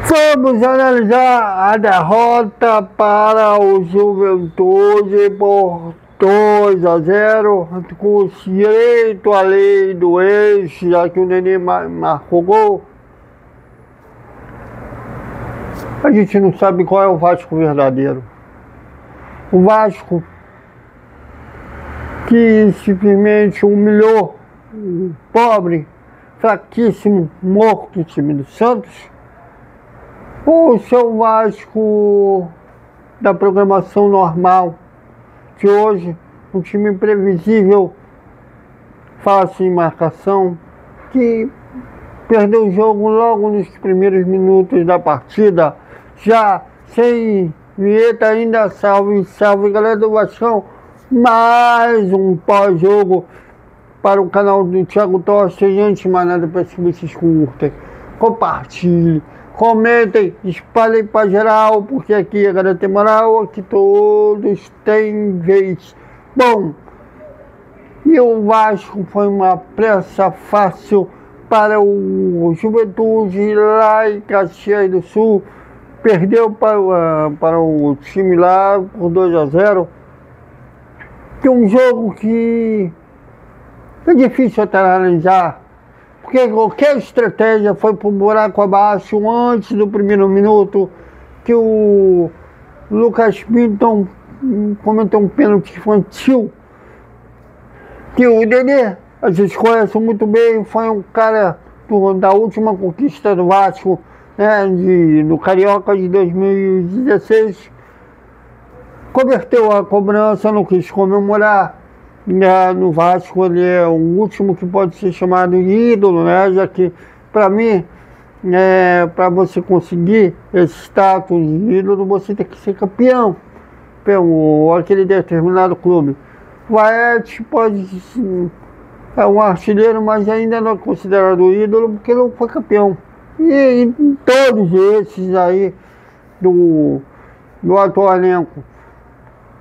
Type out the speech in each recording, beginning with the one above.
Vamos analisar a derrota para o Juventude por 2-0, com direito à lei do ex, já que o Nenê marcou gol. A gente não sabe qual é o Vasco verdadeiro. O Vasco que simplesmente humilhou o pobre, fraquíssimo, morto time do Santos, ou o seu Vasco da programação normal de hoje, um time imprevisível, fácil em marcação, que perdeu o jogo logo nos primeiros minutos da partida, já sem vinheta ainda, salve galera do Vascão. Mais um pós-jogo para o canal do Thiago Tosta. Gente, mais nada para se vocês curtem, compartilhem, comentem, espalhem para geral, porque aqui a galera tem moral, aqui todos têm vez. Bom, e o Vasco foi uma pressa fácil para o Juventude lá em Caxias do Sul. Perdeu para o time lá por 2-0. Que é um jogo que é difícil até analisar, porque qualquer estratégia foi para o buraco abaixo antes do primeiro minuto, que o Lucas Pinton cometeu um pênalti infantil, que o Nenê, a gente conhece muito bem, foi um cara da última conquista do Vasco, né, do Carioca de 2016, converteu a cobrança, não quis comemorar, né, no Vasco. Ele é o último que pode ser chamado de ídolo, né, já que, para mim, para você conseguir esse status de ídolo, você tem que ser campeão pelo aquele determinado clube. O Aete pode é um artilheiro, mas ainda não é considerado ídolo porque não foi campeão. E todos esses aí do atual elenco.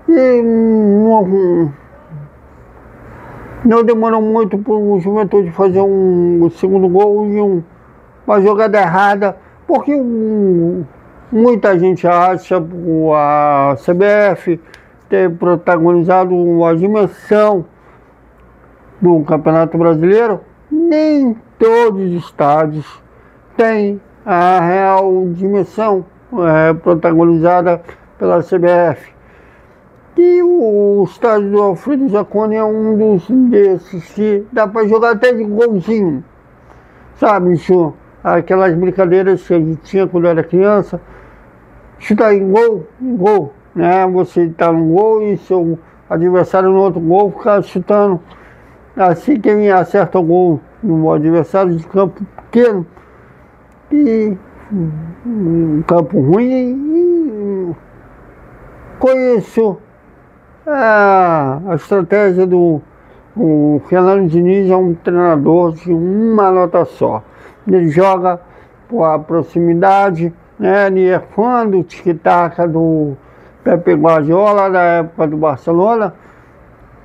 E não demorou muito para o Juventude fazer um segundo gol e uma jogada errada, porque muita gente acha a CBF ter protagonizado a dimensão do Campeonato Brasileiro. Nem todos os estádios têm a real dimensão protagonizada pela CBF. E o estádio do Alfredo Jaconi é um desses que dá para jogar até de golzinho, sabe, isso? Aquelas brincadeiras que a gente tinha quando era criança, chutar em gol, né? Você está no gol e seu adversário no outro gol fica chutando. Assim quem acerta o gol no adversário de campo pequeno e um campo ruim, e conheço a estratégia do Fernando Diniz. É um treinador de uma nota só. Ele joga por a proximidade, né? Ele é fã do tic-tac do Pepe Guardiola, da época do Barcelona.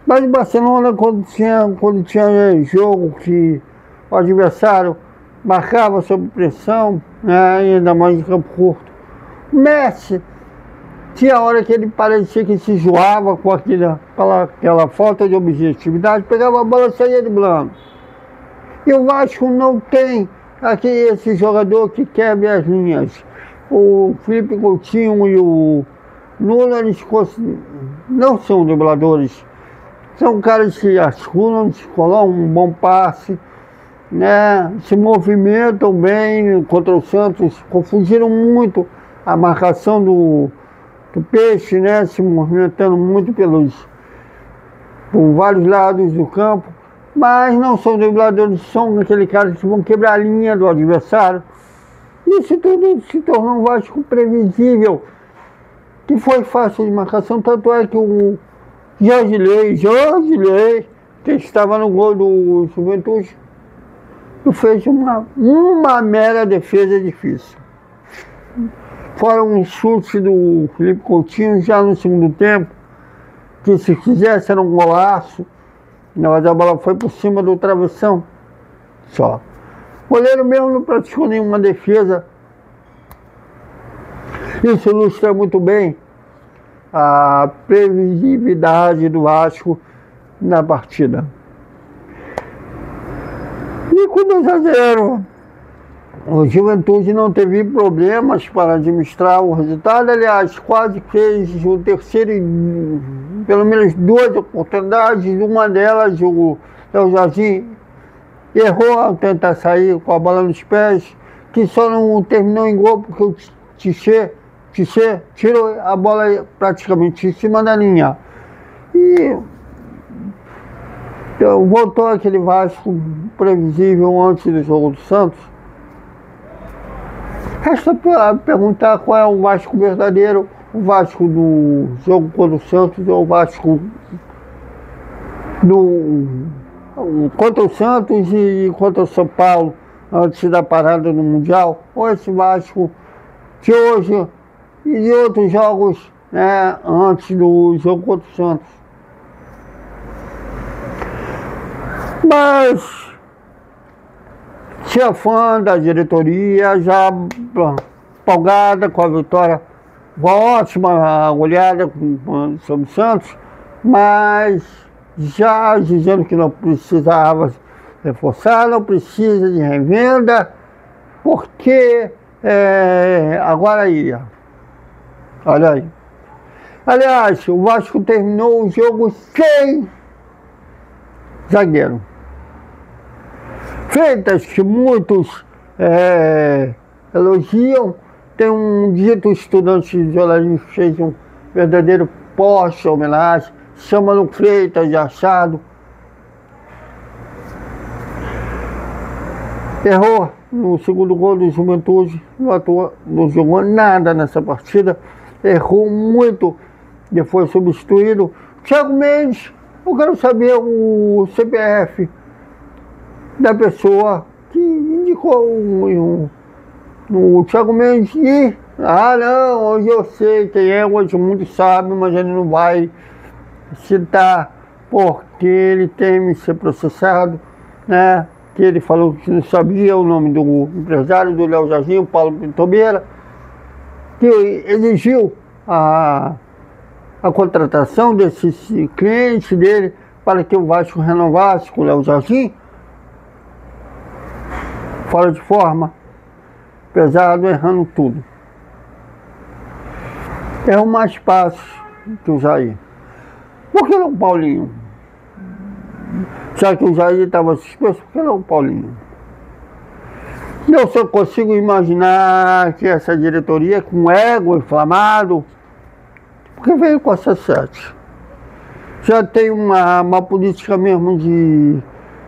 Mas o Barcelona, quando tinha jogo que o adversário marcava sob pressão, né? Ainda mais de campo curto, o Messi tinha hora que ele parecia que se enjoava com aquela falta de objetividade, pegava a bola e saía driblando. E o Vasco não tem esse jogador que quebre as linhas. O Felipe Coutinho e o Lula, eles não são dribladores. São caras que articulam, descolam um bom passe, né? Se movimentam bem contra o Santos, confundiram muito a marcação do Peixe, né? Se movimentando muito por vários lados do campo, mas não são dribladores, são aquele cara que vão quebrar a linha do adversário. Isso tudo se tornou um Vasco previsível, que foi fácil de marcação, tanto é que o Jorge Lei, que estava no gol do Juventude, fez uma mera defesa difícil. Fora um chute do Felipe Coutinho já no segundo tempo, que se quisesse era um golaço, mas a bola foi por cima do travessão só. O goleiro mesmo não praticou nenhuma defesa Isso ilustra muito bem a previsibilidade do Vasco na partida. E com 2-0, o Juventude não teve problemas para administrar o resultado. Aliás, quase fez o terceiro, pelo menos 2 oportunidades. Uma delas, o Jardim errou ao tentar sair com a bola nos pés, que só não terminou em gol porque o Tchê tirou a bola praticamente em cima da linha. E voltou aquele Vasco previsível antes do jogo do Santos. Resta perguntar qual é o Vasco verdadeiro, o Vasco do jogo contra o Santos ou o Vasco contra o Santos e contra o São Paulo antes da parada no Mundial, ou esse Vasco de hoje e de outros jogos, né, antes do jogo contra o Santos. Mas se é fã da diretoria, já empolgada com a vitória, uma ótima goleada sobre o Santos, mas já dizendo que não precisava reforçar, não precisa de revenda, porque agora ia. Olha aí. Aliás, o Vasco terminou o jogo sem zagueiro. Feitas que muitos elogiam, tem um dito estudante de jornalismo que fez um verdadeiro poste homenagem, chama no Freitas de achado. Errou no segundo gol do Juventude, não jogou nada nessa partida, errou muito e foi substituído. Thiago Mendes, eu quero saber o CPF da pessoa que indicou o Thiago Mendes e, não, hoje eu sei quem é, hoje o mundo sabe, mas ele não vai citar porque ele teme ser processado, né? Que ele falou que não sabia o nome do empresário do Léo Jardim, Paulo Pintobeira, que exigiu a contratação desse cliente dele para que o Vasco renovasse com o Léo Jardim, fora de forma, pesado, errando tudo. Errou mais passos que o Jair. Por que não o Paulinho? Já que o Jair estava suspenso, por que não o Paulinho? Eu só consigo imaginar que essa diretoria, com ego inflamado, porque veio com essa 7. Já tem uma política mesmo de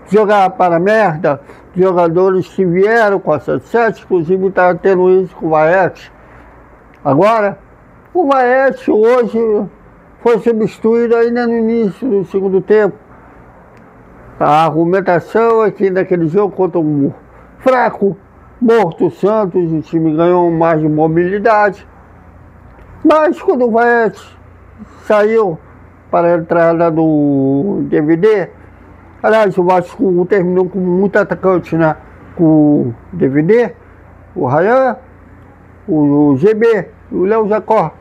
jogar para a merda, jogadores que vieram com a 7, inclusive está tendo isso com o Vaete. Agora, o Vaete hoje foi substituído ainda no início do segundo tempo. A argumentação é que naquele jogo contra o fraco, morto Santos, o time ganhou mais de mobilidade. Mas quando o Vaete saiu para a entrada do DVD, aliás, o Vasco terminou com muito atacante, né? Com o DVD, o Rayan, o GB, o Léo Jacó.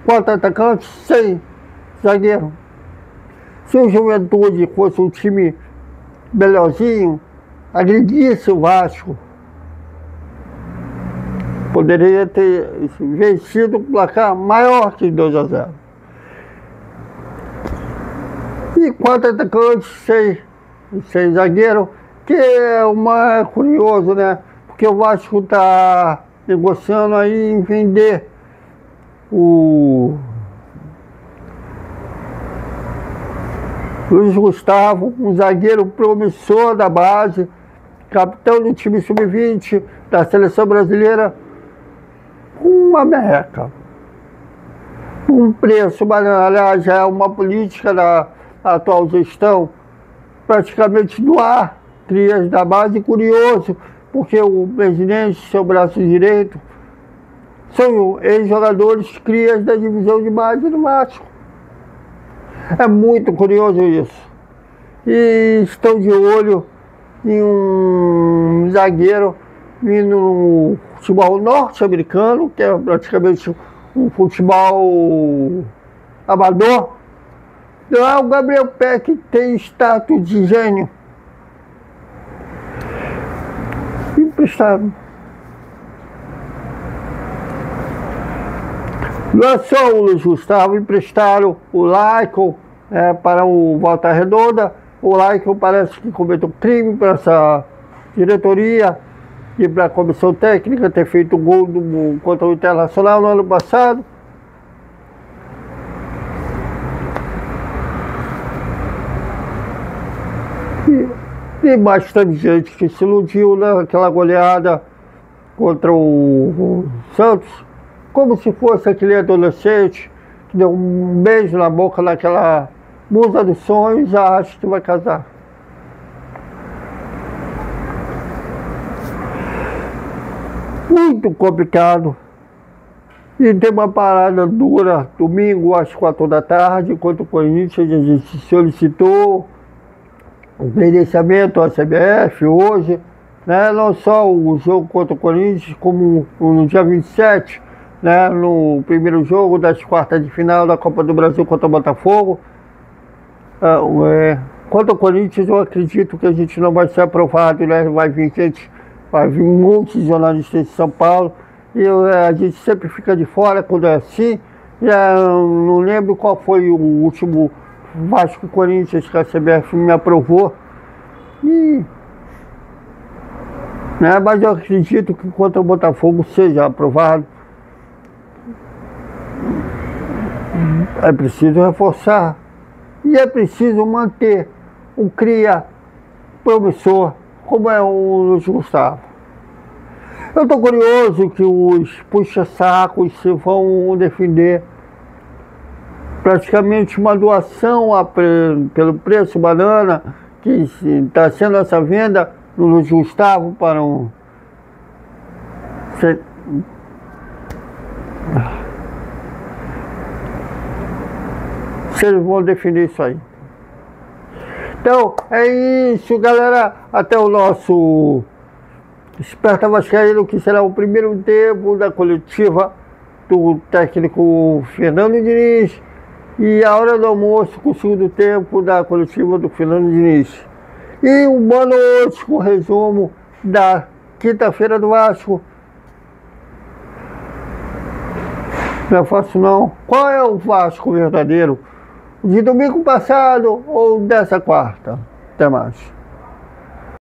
4 atacantes, 6 zagueiros. Se o Juventude fosse um time melhorzinho, agredisse o Vasco, poderia ter vencido o placar maior que 2-0. E 4 atacantes, 6 zagueiros, que é curioso, né? Porque o Vasco está negociando aí em vender o Luiz Gustavo, um zagueiro promissor da base, capitão do time sub-20 da seleção brasileira, uma merreca. Um preço, mas aliás já é uma política da atual gestão, praticamente doar crias da base. Curioso, porque o presidente, seu braço direito, são ex-jogadores crias da divisão de base do Vasco. É muito curioso isso. E estão de olho em um zagueiro vindo no futebol norte-americano, que é praticamente um futebol amador. Lá o Gabriel Peck tem status de gênio. Emprestado. Não é só o Luiz Gustavo, emprestaram o Laicon para o Volta Redonda. O Laicon parece que cometeu crime para essa diretoria e para a comissão técnica ter feito um gol contra o Internacional no ano passado. E bastante gente que se iludiu naquela goleada contra o Santos, como se fosse aquele adolescente que deu um beijo na boca naquela musa dos sonhos e já acha que vai casar. Muito complicado. E tem uma parada dura domingo às 4 da tarde, contra o Corinthians. A gente solicitou o credenciamento à CBF hoje, né? Não só o jogo contra o Corinthians, como no dia 27, né? No primeiro jogo das quartas de final da Copa do Brasil contra o Botafogo. Contra o Corinthians, eu acredito que a gente não vai ser aprovado, né? Vai vir um monte de jornalistas de São Paulo, e a gente sempre fica de fora quando é assim. Não lembro qual foi o último Vasco Corinthians que a CBF me aprovou. Mas eu acredito que contra o Botafogo seja aprovado. É preciso reforçar e é preciso manter um cria promissor como é o Luiz Gustavo. Eu estou curioso que os puxa-sacos se vão defender praticamente uma doação pelo preço banana que está sendo essa venda no Luiz Gustavo para um... Se eles vão definir isso aí. Então, é isso, galera. Até o nosso Esperta Vascaíno, que será o primeiro tempo da coletiva do técnico Fernando Diniz. E a hora do almoço com o segundo tempo da coletiva do Fernando Diniz. E um boa noite com o resumo da quinta-feira do Vasco. Não é fácil não. Qual é o Vasco verdadeiro? De domingo passado ou dessa quarta? Até mais.